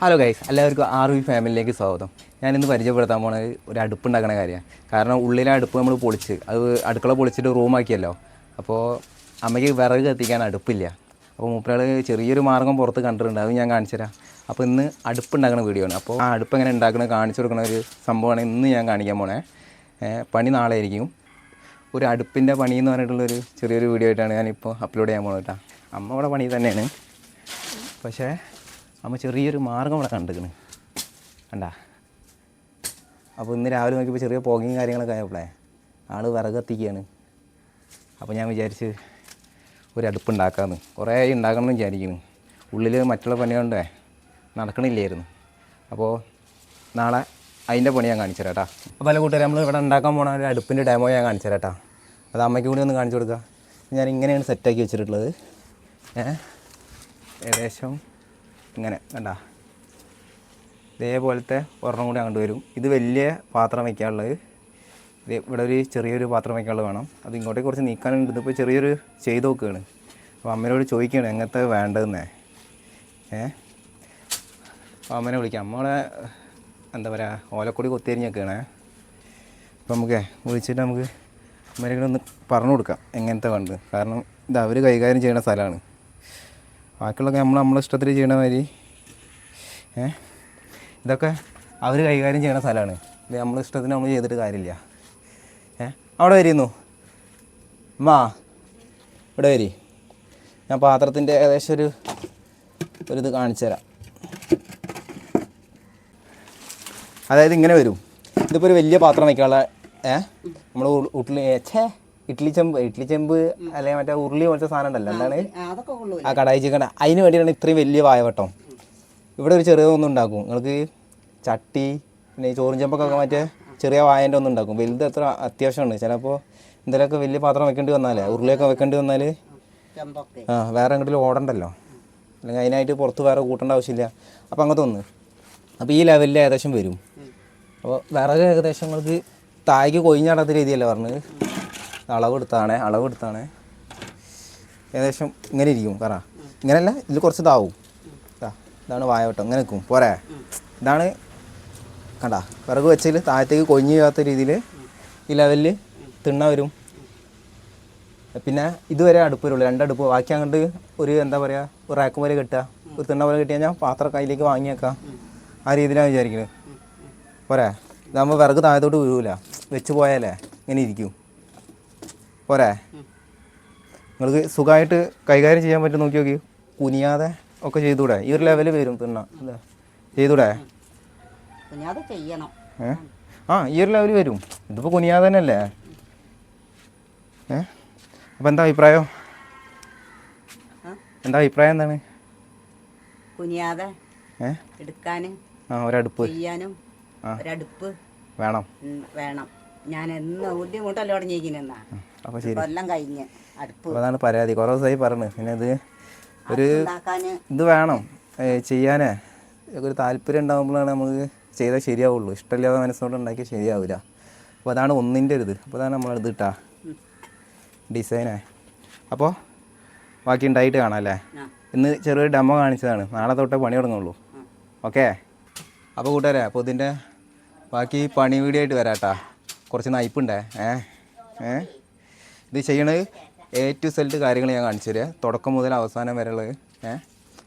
Hello guys, എല്ലാവർക്കും RV ഫാമിലിയിലേക്ക് സ്വാഗതം. ഞാനിന്ന് പരിചയപ്പെടുത്താൻ പോകുന്നത് ഒരു അടുപ്പുണ്ടാക്കുന്ന കാര്യമാണ്. കാരണം ഉള്ളിലെ അടുപ്പ് നമ്മൾ പൊളിച്ച് അത് അടുക്കള പൊളിച്ചിട്ട് റൂമാക്കിയല്ലോ. അപ്പോൾ അമ്മയ്ക്ക് വിറക് കത്തിക്കാൻ അടുപ്പില്ല. അപ്പോൾ മൂപ്പരാൾ ചെറിയൊരു മാർഗ്ഗം പുറത്ത് കണ്ടിട്ടുണ്ട്, അത് ഞാൻ കാണിച്ചു തരാം. അപ്പോൾ ഇന്ന് അടുപ്പുണ്ടാക്കുന്ന വീഡിയോ ആണ്. അപ്പോൾ ആ അടുപ്പ് എങ്ങനെ ഉണ്ടാക്കുന്നത് കാണിച്ചു കൊടുക്കുന്ന ഒരു സംഭവമാണ് ഇന്ന് ഞാൻ കാണിക്കാൻ പോണേ. പണി നാളെ ആയിരിക്കും. ഒരു അടുപ്പിൻ്റെ പണി എന്ന് പറഞ്ഞിട്ടുള്ളൊരു ചെറിയൊരു വീഡിയോ ആയിട്ടാണ് ഞാനിപ്പോൾ അപ്ലോഡ് ചെയ്യാൻ പോകുന്നത് കേട്ടോ. അമ്മ ഇവിടെ പണി തന്നെയാണ്, പക്ഷേ അമ്മ ചെറിയൊരു മാർഗ്ഗം ഇവിടെ കണ്ടിരിക്കണ് കണ്ടാ. അപ്പോൾ ഇന്ന് രാവിലെ നോക്കിയപ്പോൾ ചെറിയ പുകയും കാര്യങ്ങളൊക്കെ ആയപ്പോഴേ ആൾ വിറക് കത്തിക്കുകയാണ്. അപ്പോൾ ഞാൻ വിചാരിച്ച് ഒരു അടുപ്പുണ്ടാക്കാമെന്ന്. കുറേ ഉണ്ടാക്കണമെന്ന് വിചാരിക്കുന്നു. ഉള്ളിൽ മറ്റുള്ള പണി കൊണ്ടേ നടക്കണില്ലായിരുന്നു. അപ്പോൾ നാളെ അതിൻ്റെ പണി ഞാൻ കാണിച്ചു തരാം കേട്ടോ. അപ്പോൾ പല കൂട്ടുകാർ നമ്മൾ ഇവിടെ ഉണ്ടാക്കാൻ പോണ ഒരു അടുപ്പിൻ്റെ ഡെമോ ഞാൻ കാണിച്ചു തരാം കേട്ടോ. അത് അമ്മയ്ക്ക് കൂടി ഒന്ന് കാണിച്ചു കൊടുക്കുക. ഞാൻ ഇങ്ങനെയാണ് സെറ്റാക്കി വെച്ചിട്ടുള്ളത്. ഏകദേശം ഇങ്ങനെ കണ്ടാ, ഇതേപോലത്തെ ഒരെണ്ണം കൂടി അങ്ങോട്ട് വരും. ഇത് വലിയ പാത്രം വയ്ക്കാനുള്ളത്, ഇവിടെ ഒരു ചെറിയൊരു പാത്രം വയ്ക്കാനുള്ളത് വേണം. അത് ഇങ്ങോട്ടേക്ക് കുറച്ച് നീക്കാനുണ്ട്. ഇതിപ്പോൾ ചെറിയൊരു ചെയ്ത് നോക്കുകയാണ്. അപ്പോൾ അമ്മയോട് ചോദിക്കുകയാണ് എങ്ങനത്തെ വേണ്ടതെന്നേ. അപ്പോൾ അമ്മനെ വിളിക്കാം. നമ്മളെ എന്താ പറയുക, ഓലക്കൊടി കൊത്തിയരിഞ്ഞൊക്കെയാണേ. അപ്പോൾ നമുക്ക് വിളിച്ചിട്ട് നമുക്ക് അമ്മേനെ ഒന്ന് പറഞ്ഞു കൊടുക്കാം എങ്ങനത്തെ വേണ്ടത്. കാരണം ഇത് അവർ കൈകാര്യം ചെയ്യുന്ന സ്ഥലമാണ്. ബാക്കിയുള്ളതൊക്കെ നമ്മളെ ഇഷ്ടത്തിൽ ചെയ്യണ മാതിരി ഇതൊക്കെ അവർ കൈകാര്യം ചെയ്യണ സ്ഥലമാണ്. ഇത് നമ്മളെ ഇഷ്ടത്തിന് നമ്മൾ ചെയ്തിട്ട് കാര്യമില്ല. അവിടെ വരുന്നു അമ്മാ, ഇവിടെ വരി. ഞാൻ പാത്രത്തിൻ്റെ ഏകദേശം ഒരിത് കാണിച്ചു തരാം. അതായത് ഇങ്ങനെ വരും. ഇതിപ്പോൾ ഒരു വലിയ പാത്രം വയ്ക്കാനുള്ള നമ്മൾ ഇഡ്ഡലി ചെമ്പ് അല്ലെങ്കിൽ മറ്റേ ഉരുളി പോലത്തെ സാധനം ഉണ്ടല്ലോ, എന്താണ് ആ കടായി ചിക്കൻ, അതിന് വേണ്ടിയിട്ടാണ് ഇത്രയും വലിയ വായവട്ടം. ഇവിടെ ഒരു ചെറിയതൊന്നും ഉണ്ടാക്കും. നിങ്ങൾക്ക് ചട്ടി പിന്നെ ചോറും ചെമ്പൊക്കെ മറ്റേ ചെറിയ വായൻ്റെ ഒന്നും ഉണ്ടാക്കും. വലുത് എത്ര അത്യാവശ്യമുണ്ട്. ചിലപ്പോൾ എന്തെങ്കിലുമൊക്കെ വലിയ പാത്രം വെക്കേണ്ടി വന്നാലേ, ഉരുളിയൊക്കെ വെക്കേണ്ടി വന്നാൽ വേറെ എങ്ങോട്ടും ഓടണ്ടല്ലോ, അല്ലെങ്കിൽ അതിനായിട്ട് പുറത്ത് വേറെ കൂട്ടേണ്ട ആവശ്യമില്ല. അപ്പോൾ അങ്ങനത്തെ ഒന്ന്. അപ്പോൾ ഈ ലെവലിൽ ഏകദേശം വരും. അപ്പോൾ വിറക് ഏകദേശം നിങ്ങൾക്ക് താഴേക്ക് കൊഴിഞ്ഞാടാത്ത രീതിയല്ല പറഞ്ഞത്. അളവെടുത്താണ് ഏകദേശം ഇങ്ങനെ ഇരിക്കും. പറ ഇങ്ങനെയല്ല, ഇതിൽ കുറച്ച് ഇതാവും. ഇതാണ് വായവട്ടം, ഇങ്ങനെ നിൽക്കും പോരെ. ഇതാണ് കണ്ട വിറക് വെച്ചതിൽ താഴത്തേക്ക് കൊഴിഞ്ഞു ചെയ്യാത്ത രീതിയിൽ ഈ ലെവലിൽ തിണ്ണ വരും. പിന്നെ ഇതുവരെ അടുപ്പ് വരുള്ളൂ, രണ്ടടുപ്പ്. ബാക്കി അങ്ങോട്ട് ഒരു എന്താ പറയുക, ഒരു റാക്ക് പോലെ കെട്ടുക, ഒരു തിണ്ണ പോലെ കെട്ടി കഴിഞ്ഞാൽ പാത്രം കയ്യിലേക്ക് വാങ്ങി വെക്കാം. ആ രീതിയിലാണ് വിചാരിക്കുന്നത് പോരെ. ഇതാകുമ്പോൾ വിറക് താഴത്തോട്ട് വീഴൂല, വെച്ച് പോയാലേ ഇങ്ങനെ ഇരിക്കും പോരെ. നിങ്ങൾക്ക് സുഖമായിട്ട് കൈകാര്യം ചെയ്യാൻ പറ്റും. നോക്കി നോക്കി കുനിയാതെ ഒക്കെ ചെയ്തൂടെ. ഈ ഒരു ലെവല് വരും തിണ്ണ ചെയ്തൂടെ. ഈ ഒരു ലെവല് വരും. ഇതിപ്പോൾ കുനിയാതെ തന്നെയല്ലേ. അപ്പം എന്താ അഭിപ്രായം എന്താണ്? കുനിയാതെ എടുക്കാനും ഒരടുപ്പ് വേണം. ഞാൻ എന്ന് ബുദ്ധിമുട്ടല്ലോ തുടങ്ങിയിരിക്കുന്ന. അപ്പോൾ ശരി, കൊല്ലം കഴിഞ്ഞ് അടുപ്പ് അതാണ് പരാതി. കുറേ ദിവസമായി പറഞ്ഞു. പിന്നെ ഇത് വേണം ചെയ്യാനേ. ഒരു താല്പര്യം ഉണ്ടാകുമ്പോഴാണ് നമുക്ക് ചെയ്താൽ ശരിയാവുള്ളൂ. ഇഷ്ടമില്ലാതെ മനസ്സോടെ ഉണ്ടാക്കിയാൽ ശരിയാവില്ല. അപ്പോൾ അതാണ് ഒന്നിൻ്റെ ഒരു ഇത്. അപ്പോൾ അതാണ് നമ്മളത് ഇട്ടാ ഡിസൈനേ. അപ്പോൾ ബാക്കി ഉണ്ടായിട്ട് കാണാം അല്ലേ. ഇന്ന് ചെറിയൊരു ഡെമോ കാണിച്ചതാണ്. നാളെ തൊട്ടേ പണി തുടങ്ങുള്ളൂ. ഓക്കെ. അപ്പോൾ കൂട്ടുകാരെ, അപ്പോൾ ഇതിൻ്റെ ബാക്കി പണി വീഡിയോ ആയിട്ട് വരാം കേട്ടോ. കുറച്ച് നയിപ്പുണ്ടേ. ഇത് ചെയ്യണത് A to Z കാര്യങ്ങൾ ഞാൻ കാണിച്ചു തരാം, തുടക്കം മുതൽ അവസാനം വരെയുള്ളത്.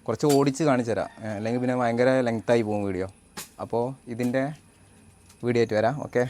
കുറച്ച് ഓടിച്ച് കാണിച്ചു തരാം, അല്ലെങ്കിൽ പിന്നെ ഭയങ്കര ലെങ്തായി പോകും വീഡിയോ. അപ്പോൾ ഇതിൻ്റെ വീഡിയോ ആയിട്ട് വരാം. ഓക്കെ.